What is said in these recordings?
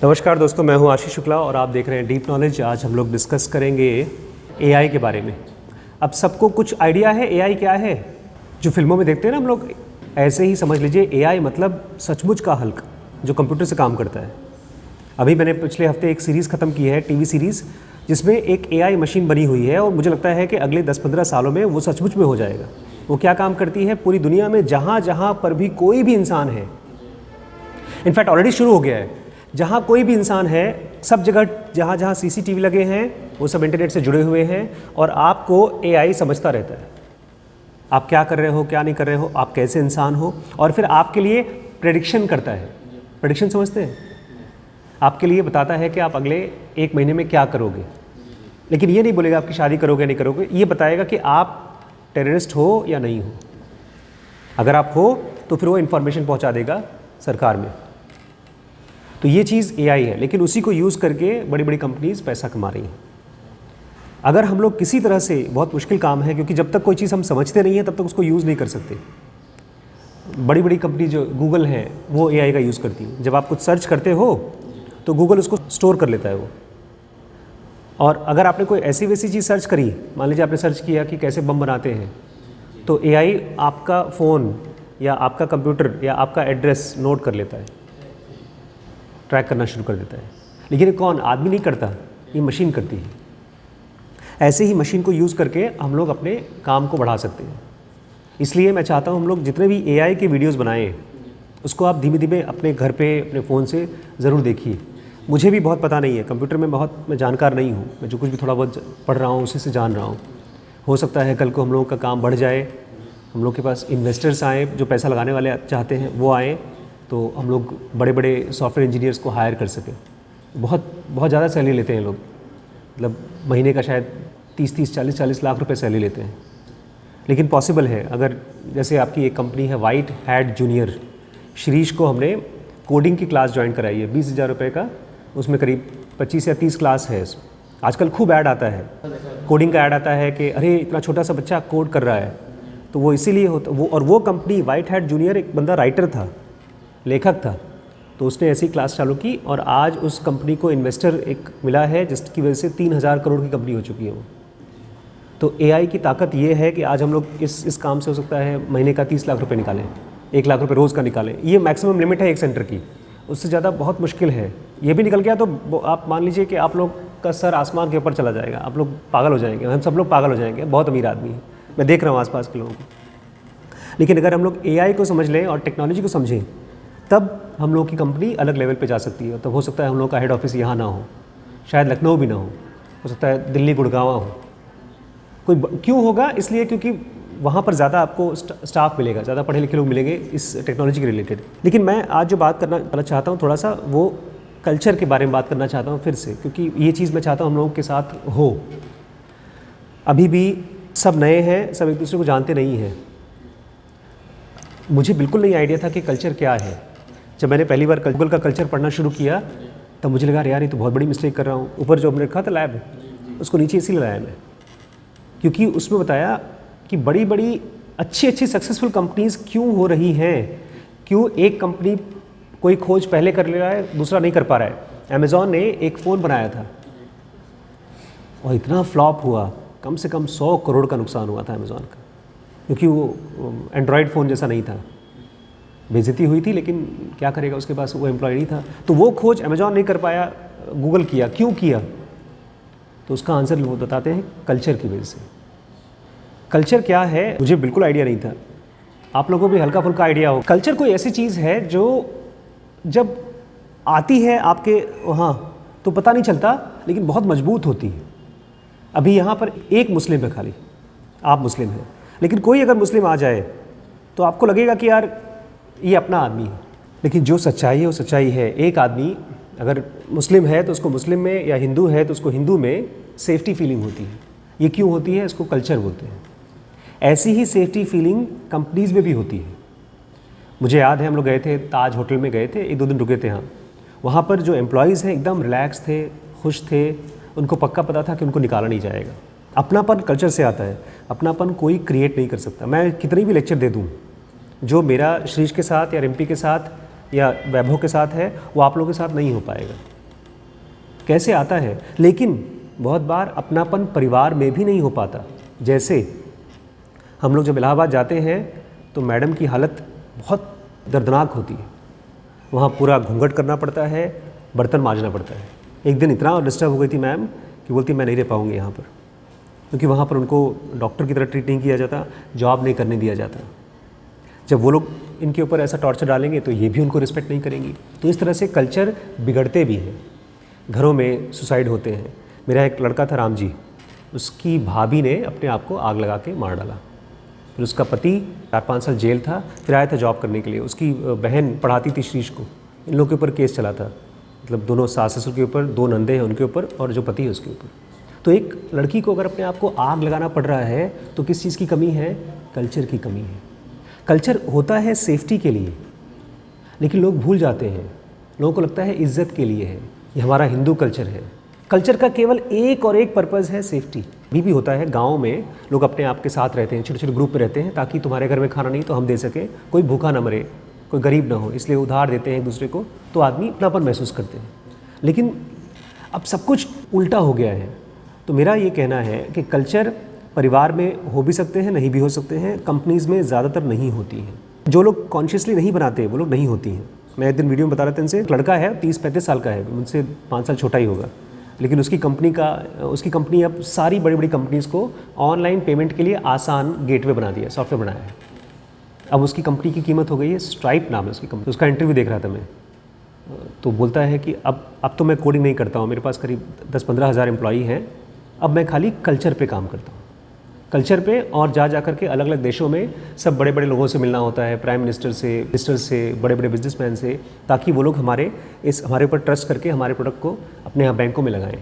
नमस्कार दोस्तों, मैं हूं आशीष शुक्ला और आप देख रहे हैं डीप नॉलेज। आज हम लोग डिस्कस करेंगे एआई के बारे में। अब सबको कुछ आइडिया है एआई क्या है। जो फिल्मों में देखते हैं ना हम लोग, ऐसे ही समझ लीजिए एआई मतलब सचमुच का हल्क जो कंप्यूटर से काम करता है। अभी मैंने पिछले हफ्ते एक सीरीज़ ख़त्म की है, टीवी सीरीज़, जिसमें एक एआई मशीन बनी हुई है और मुझे लगता है कि अगले 10-15 सालों में वो सचमुच में हो जाएगा। वो क्या काम करती है, पूरी दुनिया में जहाँ जहाँ पर भी कोई भी इंसान है, इनफैक्ट ऑलरेडी शुरू हो गया है, जहाँ कोई भी इंसान है सब जगह जहाँ जहाँ सीसीटीवी लगे हैं वो सब इंटरनेट से जुड़े हुए हैं और आपको एआई समझता रहता है। आप क्या कर रहे हो, क्या नहीं कर रहे हो, आप कैसे इंसान हो, और फिर आपके लिए प्रेडिक्शन करता है। प्रेडिक्शन समझते हैं? आपके लिए बताता है कि आप अगले 1 महीने में क्या करोगे, लेकिन ये नहीं बोलेगा आपकी शादी करोगे नहीं करोगे। ये बताएगा कि आप टेररिस्ट हो या नहीं हो। अगर आप हो तो फिर वो इन्फॉर्मेशन पहुँचा देगा सरकार में। तो ये चीज़ एआई है, लेकिन उसी को यूज़ करके बड़ी बड़ी कंपनीज़ पैसा कमा रही हैं। अगर हम लोग किसी तरह से, बहुत मुश्किल काम है क्योंकि जब तक कोई चीज़ हम समझते नहीं हैं तब तक उसको यूज़ नहीं कर सकते। बड़ी बड़ी कंपनी जो गूगल है वो एआई का यूज़ करती है। जब आप कुछ सर्च करते हो तो गूगल उसको स्टोर कर लेता है वो। और अगर आपने कोई ऐसी वैसी चीज़ सर्च करी, मान लीजिए आपने सर्च किया कि कैसे बम बनाते हैं, तो एआई आपका फ़ोन या आपका कंप्यूटर या आपका एड्रेस नोट कर लेता है, ट्रैक करना शुरू कर देता है। लेकिन ये कौन, आदमी नहीं करता, ये मशीन करती है। ऐसे ही मशीन को यूज़ करके हम लोग अपने काम को बढ़ा सकते हैं। इसलिए मैं चाहता हूँ हम लोग जितने भी एआई के वीडियोस बनाएं, उसको आप धीमे धीमे अपने घर पे अपने फ़ोन से ज़रूर देखिए। मुझे भी बहुत पता नहीं है, कंप्यूटर में मैं जानकार नहीं हूँ। मैं जो कुछ भी थोड़ा बहुत पढ़ रहा हूँ उसी से जान रहा हूँ। हो सकता है कल को हम लोगों का काम बढ़ जाए, हम लोग के पास इन्वेस्टर्स आएँ जो पैसा लगाने वाले चाहते हैं वो आएँ, तो हम लोग बड़े बड़े सॉफ्टवेयर इंजीनियर्स को हायर कर सकें। बहुत ज़्यादा सैलरी लेते हैं लोग, मतलब महीने का शायद 30-30, 40-40 लाख रुपए सैलरी लेते हैं। लेकिन पॉसिबल है। अगर जैसे आपकी एक कंपनी है वाइट हैट जूनियर, शिरीष को हमने कोडिंग की क्लास ज्वाइन कराई है 20,000 रुपये का। उसमें करीब 25 या 30 क्लास है। आजकल खूब ऐड आता है, कोडिंग का ऐड आता है कि अरे इतना छोटा सा बच्चा कोड कर रहा है। तो वो इसीलिए होता वो, और वो कंपनी वाइट हैट जूनियर, एक बंदा राइटर था, लेखक था, तो उसने ऐसी क्लास चालू की और आज उस कंपनी को इन्वेस्टर एक मिला है जिसकी वजह से 3,000 करोड़ की कंपनी हो चुकी है वो। तो एआई की ताकत ये है कि आज हम लोग इस काम से हो सकता है महीने का 30 लाख रुपए निकालें, 1 लाख रुपए रोज़ का निकालें। ये मैक्सिमम लिमिट है एक सेंटर की, उससे ज़्यादा बहुत मुश्किल है। ये भी निकल गया तो आप मान लीजिए कि आप लोग का सर आसमान के ऊपर चला जाएगा, आप लोग पागल हो जाएंगे, हम सब लोग पागल हो जाएंगे। बहुत अमीर आदमी है, मैं देख रहा हूँ आसपास के लोगों को। लेकिन अगर हम लोग एआई को समझ लें और टेक्नोलॉजी को समझें, तब हम लोग की कंपनी अलग लेवल पे जा सकती है। तब हो सकता है हम लोग का हेड ऑफिस यहाँ ना हो, शायद लखनऊ भी ना हो सकता है दिल्ली गुड़गांव हो। क्यों होगा? इसलिए क्योंकि वहाँ पर ज़्यादा आपको स्टाफ मिलेगा, ज़्यादा पढ़े लिखे लोग मिलेंगे इस टेक्नोलॉजी के रिलेटेड। लेकिन मैं आज जो बात करना चाहता हूँ, थोड़ा सा वो कल्चर के बारे में बात करना चाहता हूँ फिर से, क्योंकि ये चीज़ मैं चाहता हूँ हम लोगों के साथ हो। अभी भी सब नए हैं, सब एक दूसरे को जानते नहीं हैं। मुझे बिल्कुल नहीं आइडिया था कि कल्चर क्या है। जब मैंने पहली बार गूगल का कल्चर पढ़ना शुरू किया तब मुझे लगा यार ये तो बहुत बड़ी मिस्टेक कर रहा हूँ। ऊपर जो हमने रखा था लैब, उसको नीचे इसीलिए लाया मैं, क्योंकि उसमें बताया कि बड़ी बड़ी अच्छी सक्सेसफुल कंपनीज़ क्यों हो रही हैं, क्यों एक कंपनी कोई खोज पहले कर ले रहा है, दूसरा नहीं कर पा रहा है। अमेज़ॉन ने एक फ़ोन बनाया था और इतना फ्लॉप हुआ, कम से कम 100 करोड़ का नुकसान हुआ था अमेज़ॉन का, क्योंकि वो एंड्रॉयड फ़ोन जैसा नहीं था। बेइज्जती हुई थी, लेकिन क्या करेगा, उसके पास वो एम्प्लॉय नहीं था। तो वो खोज अमेज़ॉन नहीं कर पाया, गूगल किया। क्यों किया? तो उसका आंसर वो बताते हैं कल्चर की वजह से। कल्चर क्या है मुझे बिल्कुल आइडिया नहीं था, आप लोगों को भी हल्का फुल्का आइडिया हो। कल्चर कोई ऐसी चीज़ है जो जब आती है आपके वहाँ तो पता नहीं चलता, लेकिन बहुत मजबूत होती है। अभी यहाँ पर एक मुस्लिम है, खाली आप मुस्लिम हैं, लेकिन कोई अगर मुस्लिम आ जाए तो आपको लगेगा कि यार ये अपना आदमी है। लेकिन जो सच्चाई है वो सच्चाई है। एक आदमी अगर मुस्लिम है तो उसको मुस्लिम में, या हिंदू है तो उसको हिंदू में सेफ्टी फीलिंग होती है। ये क्यों होती है? इसको कल्चर बोलते हैं। ऐसी ही सेफ्टी फीलिंग कंपनीज़ में भी होती है। मुझे याद है हम लोग गए थे, ताज होटल में गए थे, 1-2 दिन रुके थे हम। वहाँ पर जो एम्प्लॉयज़ हैं एकदम रिलैक्स थे, खुश थे, उनको पक्का पता था कि उनको निकाला नहीं जाएगा। अपनापन कल्चर से आता है, अपनापन कोई क्रिएट नहीं कर सकता। मैं कितनी भी लेक्चर दे दूँ, जो मेरा श्रीष के साथ या रिम्पी के साथ या वैभव के साथ है वो आप लोगों के साथ नहीं हो पाएगा। कैसे आता है? लेकिन बहुत बार अपनापन परिवार में भी नहीं हो पाता। जैसे हम लोग जब इलाहाबाद जाते हैं तो मैडम की हालत बहुत दर्दनाक होती है, वहाँ पूरा घूंघट करना पड़ता है, बर्तन मांजना पड़ता है। एक दिन इतना डिस्टर्ब हो गई थी मैम कि बोलती मैं नहीं रह पाऊँगी यहाँ पर, क्योंकि वहाँ पर उनको डॉक्टर की तरह ट्रीट नहीं किया जाता, जॉब नहीं करने दिया जाता। जब वो लोग इनके ऊपर ऐसा टॉर्चर डालेंगे तो ये भी उनको रिस्पेक्ट नहीं करेंगी। तो इस तरह से कल्चर बिगड़ते भी हैं। घरों में सुसाइड होते हैं। मेरा एक लड़का था राम जी, उसकी भाभी ने अपने आप को आग लगा के मार डाला। फिर उसका पति 4-5 साल जेल था, फिर आया था जॉब करने के लिए। उसकी बहन पढ़ाती थी शीश को। इन लोगों के ऊपर केस चला था, मतलब दोनों सास ससुर के ऊपर, 2 नंदे हैं उनके ऊपर और जो पति है उसके ऊपर। तो एक लड़की को अगर अपने आप को आग लगाना पड़ रहा है तो किस चीज़ की कमी है? कल्चर की कमी है। कल्चर होता है सेफ्टी के लिए, लेकिन लोग भूल जाते हैं। लोगों को लगता है इज्जत के लिए है। ये हमारा हिंदू कल्चर है। कल्चर का केवल एक और एक पर्पज़ है, सेफ्टी। भी होता है गाँव में लोग अपने आप के साथ रहते हैं, छोटे छोटे ग्रुप में रहते हैं, ताकि तुम्हारे घर में खाना नहीं तो हम दे सकें, कोई भूखा ना मरे, कोई गरीब ना हो, इसलिए उधार देते हैं एक दूसरे को, तो आदमी अपनापन महसूस करते हैं। लेकिन अब सब कुछ उल्टा हो गया है। तो मेरा ये कहना है कि कल्चर परिवार में हो भी सकते हैं, नहीं भी हो सकते हैं। कंपनीज़ में ज़्यादातर नहीं होती हैं। जो लोग कॉन्शियसली नहीं बनाते वो लोग नहीं होती हैं। मैं एक दिन वीडियो में बता रहा था इनसे, एक लड़का है 30-35 साल का है, मुझसे 5 साल छोटा ही होगा, लेकिन उसकी कंपनी अब सारी बड़ी बड़ी कंपनीज़ को ऑनलाइन पेमेंट के लिए आसान गेटवे बना दिया, सॉफ्टवेयर बनाया है। अब उसकी कंपनी की कीमत हो गई है, स्ट्राइप नाम है उसकी कंपनी। उसका इंटरव्यू देख रहा था मैं, तो बोलता है कि अब तो मैं कोडिंग नहीं करता हूँ, मेरे पास करीब 10-15 हज़ार एम्प्लॉई हैं, अब मैं खाली कल्चर पे काम करता हूँ। कल्चर पे और जा कर के अलग अलग देशों में सब बड़े बड़े लोगों से मिलना होता है, प्राइम मिनिस्टर से, बड़े बड़े बिजनेसमैन से, ताकि वो लोग हमारे ऊपर ट्रस्ट करके हमारे प्रोडक्ट को अपने यहाँ बैंकों में लगाएं।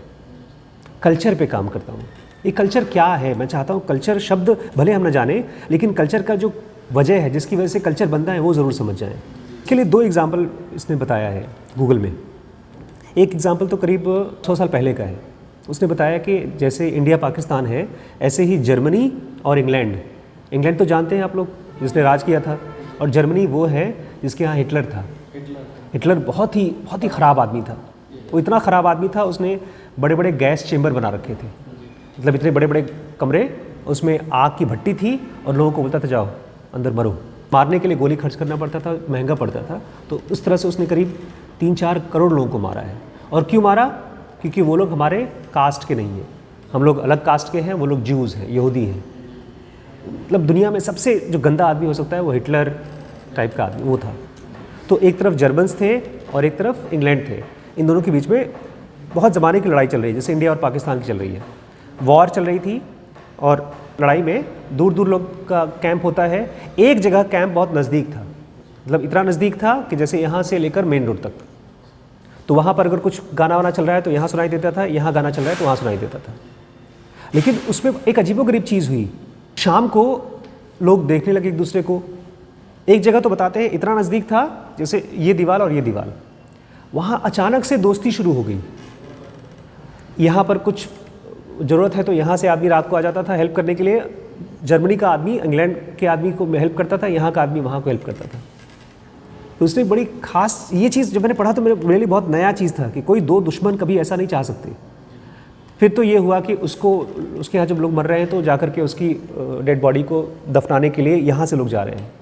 कल्चर पे काम करता हूँ। ये कल्चर क्या है? मैं चाहता हूँ कल्चर शब्द भले हम न जाने, लेकिन कल्चर का जो वजह है, जिसकी वजह से कल्चर बनता है, वो ज़रूर समझ जाएँ। इसके लिए 2 एग्जाम्पल इसने बताया है गूगल में। एक एग्जाम्पल तो करीब 100 साल पहले का है। उसने बताया कि जैसे इंडिया पाकिस्तान है, ऐसे ही जर्मनी और इंग्लैंड तो जानते हैं आप लोग, जिसने राज किया था, और जर्मनी वो है जिसके यहाँ हिटलर था। हिटलर बहुत ही ख़राब आदमी था। वो इतना ख़राब आदमी था, उसने बड़े बड़े गैस चेम्बर बना रखे थे, मतलब इतने बड़े बड़े कमरे, उसमें आग की भट्टी थी और लोगों को बोलता था जाओ अंदर मरो। मारने के लिए गोली खर्च करना पड़ता था, महंगा पड़ता था। तो उस तरह से उसने करीब 3-4 करोड़ लोगों को मारा है। और क्यों मारा? क्योंकि वो लोग हमारे कास्ट के नहीं हैं, हम लोग अलग कास्ट के हैं, वो लोग ज्यूज़ हैं, यहूदी हैं। मतलब दुनिया में सबसे जो गंदा आदमी हो सकता है वो हिटलर टाइप का आदमी वो था। तो एक तरफ जर्मन्स थे और एक तरफ इंग्लैंड थे। इन दोनों के बीच में बहुत ज़माने की लड़ाई चल रही है, जैसे इंडिया और पाकिस्तान की चल रही है। वॉर चल रही थी और लड़ाई में दूर दूर लोग का कैंप होता है। एक जगह कैंप बहुत नज़दीक था, मतलब इतना नज़दीक था कि जैसे यहाँ से लेकर मेन रोड तक। तो वहाँ पर अगर कुछ गाना वाना चल रहा है तो यहाँ सुनाई देता था, यहाँ गाना चल रहा है तो वहाँ सुनाई देता था। लेकिन उसमें एक अजीबोगरीब चीज़ हुई, शाम को लोग देखने लगे एक दूसरे को। एक जगह तो बताते हैं इतना नज़दीक था जैसे ये दीवार और ये दीवार, वहाँ अचानक से दोस्ती शुरू हो गई। यहाँ पर कुछ ज़रूरत है तो यहाँ से आदमी रात को आ जाता था हेल्प करने के लिए। जर्मनी का आदमी इंग्लैंड के आदमी को हेल्प करता था, यहाँ का आदमी वहाँ को हेल्प करता था। तो उसने बड़ी खास ये चीज़ जब मैंने पढ़ा तो मेरे लिए बहुत नया चीज़ था कि कोई 2 दुश्मन कभी ऐसा नहीं चाह सकते। फिर तो ये हुआ कि उसके यहाँ जब लोग मर रहे हैं तो जाकर के उसकी डेड बॉडी को दफनाने के लिए यहाँ से लोग जा रहे हैं।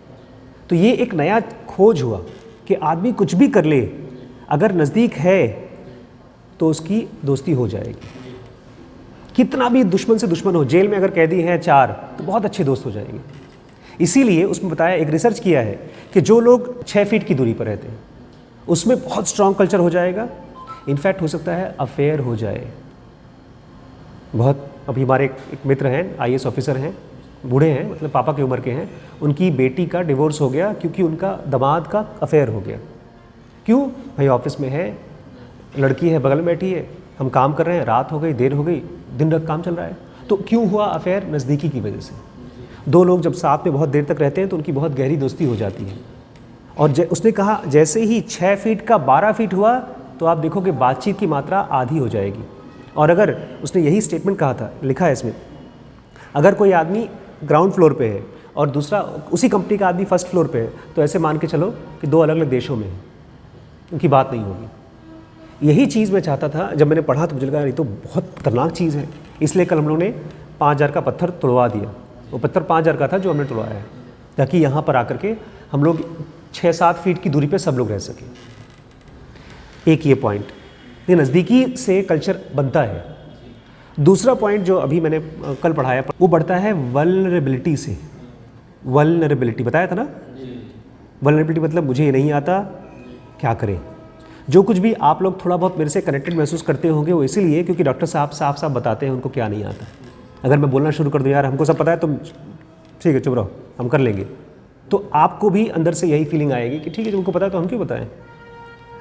तो ये एक नया खोज हुआ कि आदमी कुछ भी कर ले, अगर नज़दीक है तो उसकी दोस्ती हो जाएगी। कितना भी दुश्मन से दुश्मन हो, जेल में अगर कैदी हैं 4 तो बहुत अच्छे दोस्त हो जाएंगे। इसीलिए उसमें बताया, एक रिसर्च किया है कि जो लोग 6 फीट की दूरी पर रहते हैं उसमें बहुत स्ट्रॉन्ग कल्चर हो जाएगा। इनफैक्ट हो सकता है अफेयर हो जाए। बहुत अभी हमारे एक मित्र हैं, IAS ऑफिसर हैं, बूढ़े हैं, मतलब पापा की उम्र के हैं, उनकी बेटी का डिवोर्स हो गया क्योंकि उनका दामाद का अफेयर हो गया। क्यों भाई? ऑफिस में है, लड़की है बगल में बैठी है, हम काम कर रहे हैं, रात हो गई, देर हो गई, दिन रात काम चल रहा है। तो क्यों हुआ अफेयर? नज़दीकी की वजह से। 2 लोग जब साथ में बहुत देर तक रहते हैं तो उनकी बहुत गहरी दोस्ती हो जाती है। और उसने कहा जैसे ही 6 फीट का 12 फीट हुआ तो आप देखोगे बातचीत की मात्रा आधी हो जाएगी। और अगर उसने यही स्टेटमेंट कहा था, लिखा है इसमें, अगर कोई आदमी ग्राउंड फ्लोर पे है और दूसरा उसी कंपनी का आदमी फर्स्ट फ्लोर पे है तो ऐसे मान के चलो कि 2 अलग अलग देशों में है। उनकी बात नहीं होगी। यही चीज़ मैं चाहता था, जब मैंने पढ़ा तो मुझे लगा ये तो बहुत खतरनाक चीज़ है, इसलिए कल हम लोगों ने 5,000 का पत्थर तुड़वा दिया। वो पत्थर 5,000 का था जो हमने तुड़वाया है, ताकि यहाँ पर आकर के हम लोग 6-7 फीट की दूरी पे सब लोग रह सकें। एक ये पॉइंट, ये नज़दीकी से कल्चर बनता है। दूसरा पॉइंट जो अभी मैंने कल पढ़ाया वो बढ़ता है वल्नरेबिलिटी से। वल्नरेबिलिटी बताया था ना, वल्नरेबिलिटी मतलब मुझे ये नहीं आता, क्या करें। जो कुछ भी आप लोग थोड़ा बहुत मेरे से कनेक्टेड महसूस करते होंगे वो इसीलिए क्योंकि डॉक्टर साहब साफ साफ बताते हैं उनको क्या नहीं आता। अगर मैं बोलना शुरू कर दूँ यार हमको सब पता है, तुम ठीक है चुप रहो हम कर लेंगे, तो आपको भी अंदर से यही फीलिंग आएगी कि ठीक है तुमको पता है तो हम क्यों बताएं।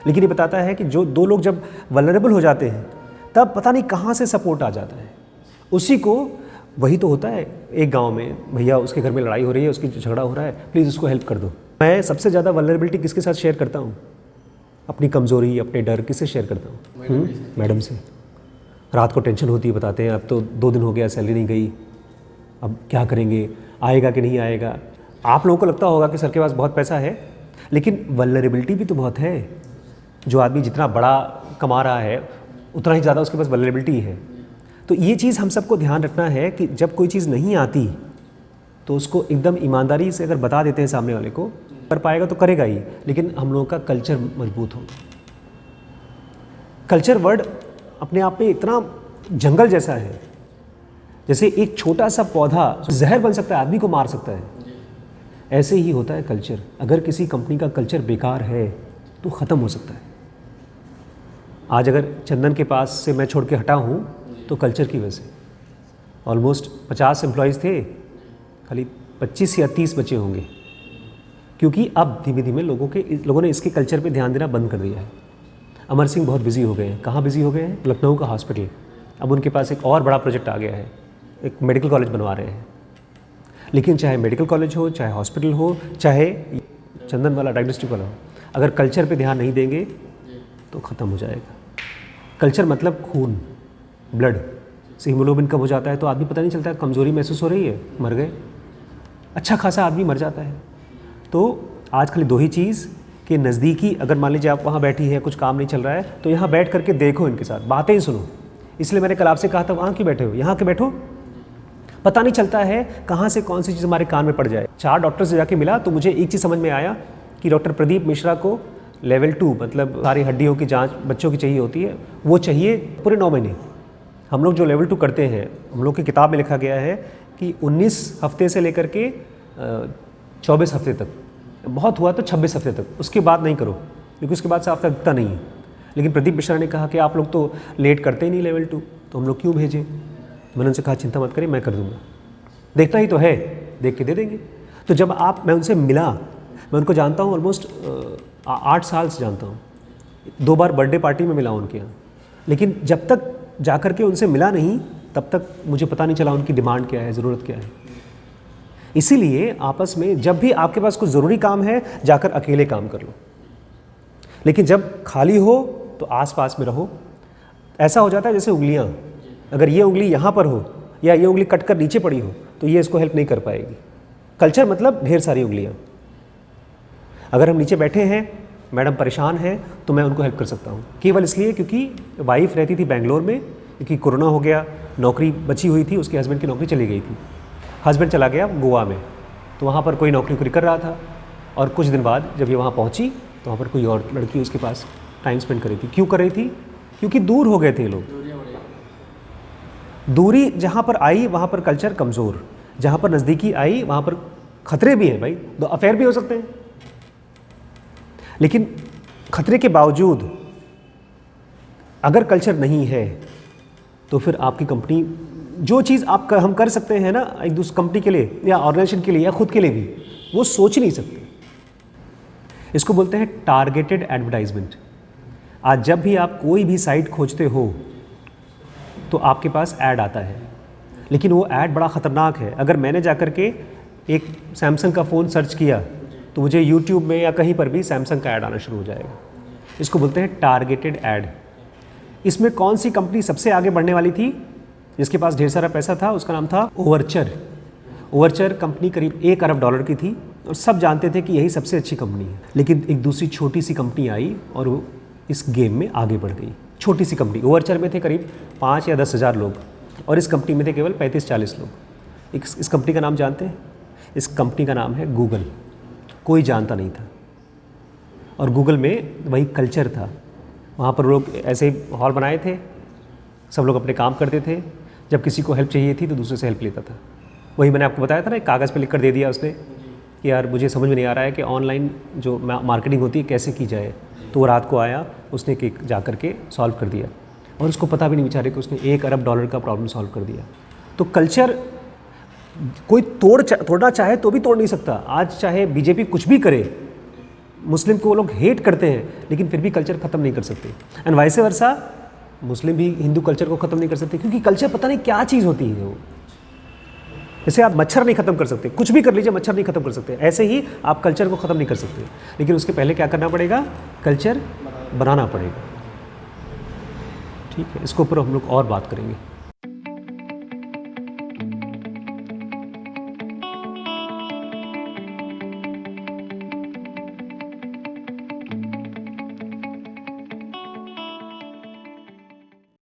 लेकिन ये बताता है कि जो दो लोग जब वल्नरेबल हो जाते हैं तब पता नहीं कहाँ से सपोर्ट आ जाता है। उसी को वही तो होता है, एक गांव में भैया उसके घर में लड़ाई हो रही है, उसकी झगड़ा हो रहा है, प्लीज़ उसको हेल्प कर दो। मैं सबसे ज़्यादा वल्नरेबिलिटी किसके साथ शेयर करता हूँ? अपनी कमज़ोरी, अपने डर किससे शेयर करता हूँ? मैडम से। रात को टेंशन होती है, बताते हैं अब तो 2 दिन हो गया सैलरी नहीं गई, अब क्या करेंगे, आएगा कि नहीं आएगा। आप लोगों को लगता होगा कि सर के पास बहुत पैसा है, लेकिन वल्नरेबिलिटी भी तो बहुत है। जो आदमी जितना बड़ा कमा रहा है उतना ही ज़्यादा उसके पास वल्नरेबिलिटी है। तो ये चीज़ हम सबको ध्यान रखना है कि जब कोई चीज़ नहीं आती तो उसको एकदम ईमानदारी से अगर बता देते हैं सामने वाले को, कर पाएगा तो करेगा ही, लेकिन हम लोगों का कल्चर मजबूत होगा। कल्चर वर्ड अपने आप में इतना जंगल जैसा है, जैसे एक छोटा सा पौधा जहर बन सकता है, आदमी को मार सकता है, ऐसे ही होता है कल्चर। अगर किसी कंपनी का कल्चर बेकार है तो ख़त्म हो सकता है। आज अगर चंदन के पास से मैं छोड़ के हटा हूँ तो कल्चर की वजह से। ऑलमोस्ट 50 एम्प्लॉयज़ थे, खाली 25 या 30 बचे होंगे, क्योंकि अब धीमे धीमे लोगों ने इसके कल्चर पे ध्यान देना बंद कर दिया है। अमर सिंह बहुत बिजी हो गए हैं। कहाँ बिजी हो गए हैं? लखनऊ का हॉस्पिटल। अब उनके पास एक और बड़ा प्रोजेक्ट आ गया है, एक मेडिकल कॉलेज बनवा रहे हैं। लेकिन चाहे मेडिकल कॉलेज हो, चाहे हॉस्पिटल हो, चाहे चंदन वाला डायग्नोस्टिक वाला हो, अगर कल्चर पे ध्यान नहीं देंगे तो ख़त्म हो जाएगा। कल्चर मतलब खून, ब्लड से हीमोग्लोबिन कम हो जाता है तो आदमी पता नहीं चलता, कमज़ोरी महसूस हो रही है, मर गए। अच्छा खासा आदमी मर जाता है। तो आज खाली 2 ही चीज़ कि नज़दीकी, अगर मान लीजिए आप वहाँ बैठी है, कुछ काम नहीं चल रहा है, तो यहाँ बैठ करके देखो, इनके साथ बातें ही सुनो। इसलिए मैंने कल आपसे कहा था वहाँ क्यों बैठे हो, यहाँ के बैठो। पता नहीं चलता है कहाँ से कौन सी चीज़ हमारे कान में पड़ जाए। 4 डॉक्टर से जाके मिला तो मुझे एक चीज़ समझ में आया कि डॉक्टर प्रदीप मिश्रा को लेवल 2 मतलब सारी हड्डियों की जांच बच्चों की चाहिए होती है, वो चाहिए पूरे 9 महीने। हम लोग जो लेवल 2 करते हैं, हम लोग की किताब में लिखा गया है कि 19 हफ्ते से लेकर के 24 हफ्ते तक, बहुत हुआ तो 26 हफ्ते तक, उसके बाद नहीं करो क्योंकि उसके बाद से आफ्ता दिखता नहीं है। लेकिन प्रदीप मिश्रा ने कहा कि आप लोग तो लेट करते ही नहीं लेवल 2, तो हम लोग क्यों भेजें। मैंने उनसे कहा चिंता मत करिए, मैं कर दूँगा, देखना ही तो है, देख के दे देंगे। तो जब मैं उनसे मिला, मैं उनको जानता हूँ ऑलमोस्ट 8 साल से जानता हूँ, 2 बार बर्थडे पार्टी में मिला उनके यहाँ, लेकिन जब तक जाकर के उनसे मिला नहीं तब तक मुझे पता नहीं चला उनकी डिमांड क्या है, ज़रूरत क्या है। इसीलिए आपस में जब भी आपके पास कुछ ज़रूरी काम है जाकर अकेले काम कर लो, लेकिन जब खाली हो तो आसपास में रहो। ऐसा हो जाता है जैसे उंगलियां, अगर ये उंगली यहाँ पर हो या ये उंगली कट कर नीचे पड़ी हो तो ये इसको हेल्प नहीं कर पाएगी। कल्चर मतलब ढेर सारी उंगलियां। अगर हम नीचे बैठे हैं, मैडम परेशान हैं, तो मैं उनको हेल्प कर सकता हूँ, केवल इसलिए क्योंकि वाइफ रहती थी बेंगलोर में, क्योंकि कोरोना हो गया, नौकरी बची हुई थी, उसके हस्बैंड की नौकरी चली गई थी, हस्बैंड चला गया गोवा में, तो वहाँ पर कोई नौकरी कर रहा था। और कुछ दिन बाद जब ये वहाँ पहुँची तो वहाँ पर कोई और लड़की उसके पास टाइम स्पेंड कर रही थी। क्यों कर रही थी? क्योंकि दूर हो गए थे लोग। दूरी जहाँ पर आई वहाँ पर कल्चर कमज़ोर, जहाँ पर नज़दीकी आई वहाँ पर खतरे भी हैं भाई, 2 अफेयर भी हो सकते हैं। लेकिन खतरे के बावजूद अगर कल्चर नहीं है तो फिर आपकी कंपनी, जो चीज़ हम कर सकते हैं ना एक दूसरी कंपनी के लिए या ऑर्गेनाइजेशन के लिए या खुद के लिए भी, वो सोच नहीं सकते। इसको बोलते हैं टारगेटेड एडवर्टाइजमेंट। आज जब भी आप कोई भी साइट खोजते हो तो आपके पास ऐड आता है, लेकिन वो ऐड बड़ा ख़तरनाक है। अगर मैंने जाकर के एक सैमसंग का फ़ोन सर्च किया तो मुझे यूट्यूब में या कहीं पर भी सैमसंग का ऐड आना शुरू हो जाएगा। इसको बोलते हैं टारगेटेड ऐड। इसमें कौन सी कंपनी सबसे आगे बढ़ने वाली थी, जिसके पास ढेर सारा पैसा था? उसका नाम था ओवरचर। ओवरचर कंपनी करीब $1 अरब की थी, और सब जानते थे कि यही सबसे अच्छी कंपनी है। लेकिन एक दूसरी छोटी सी कंपनी आई और वो इस गेम में आगे बढ़ गई। छोटी सी कंपनी, ओवरचर में थे करीब 5 या 10 हज़ार लोग और इस कंपनी में थे केवल 35-40 लोग। इस कंपनी का नाम जानते हैं? इस कंपनी का नाम है गूगल। कोई जानता नहीं था और गूगल में वही कल्चर था। वहाँ पर लोग ऐसे हॉल बनाए थे, सब लोग अपने काम करते थे, जब किसी को हेल्प चाहिए थी तो दूसरे से हेल्प लेता था। वही मैंने आपको बताया था ना, एक कागज़ पे लिख कर दे दिया उसने कि यार मुझे समझ में नहीं आ रहा है कि ऑनलाइन जो मार्केटिंग होती है कैसे की जाए। तो वो रात को आया, उसने जा कर के सॉल्व कर दिया और उसको पता भी नहीं बेचारे कि उसने $1 अरब का प्रॉब्लम सॉल्व कर दिया। तो कल्चर कोई तोड़ना चाहे तो भी तोड़ नहीं सकता। आज चाहे बीजेपी कुछ भी करे, मुस्लिम को वो लोग हेट करते हैं लेकिन फिर भी कल्चर ख़त्म नहीं कर सकते। एंड वाइस वर्सा, मुस्लिम भी हिंदू कल्चर को ख़त्म नहीं कर सकते, क्योंकि कल्चर पता नहीं क्या चीज़ होती है वो। जैसे आप मच्छर नहीं ख़त्म कर सकते, कुछ भी कर लीजिए, मच्छर नहीं ख़त्म कर सकते, ऐसे ही आप कल्चर को ख़त्म नहीं कर सकते। लेकिन उसके पहले क्या करना पड़ेगा? कल्चर बनाना पड़ेगा। ठीक है, इसके ऊपर हम लोग और बात करेंगे।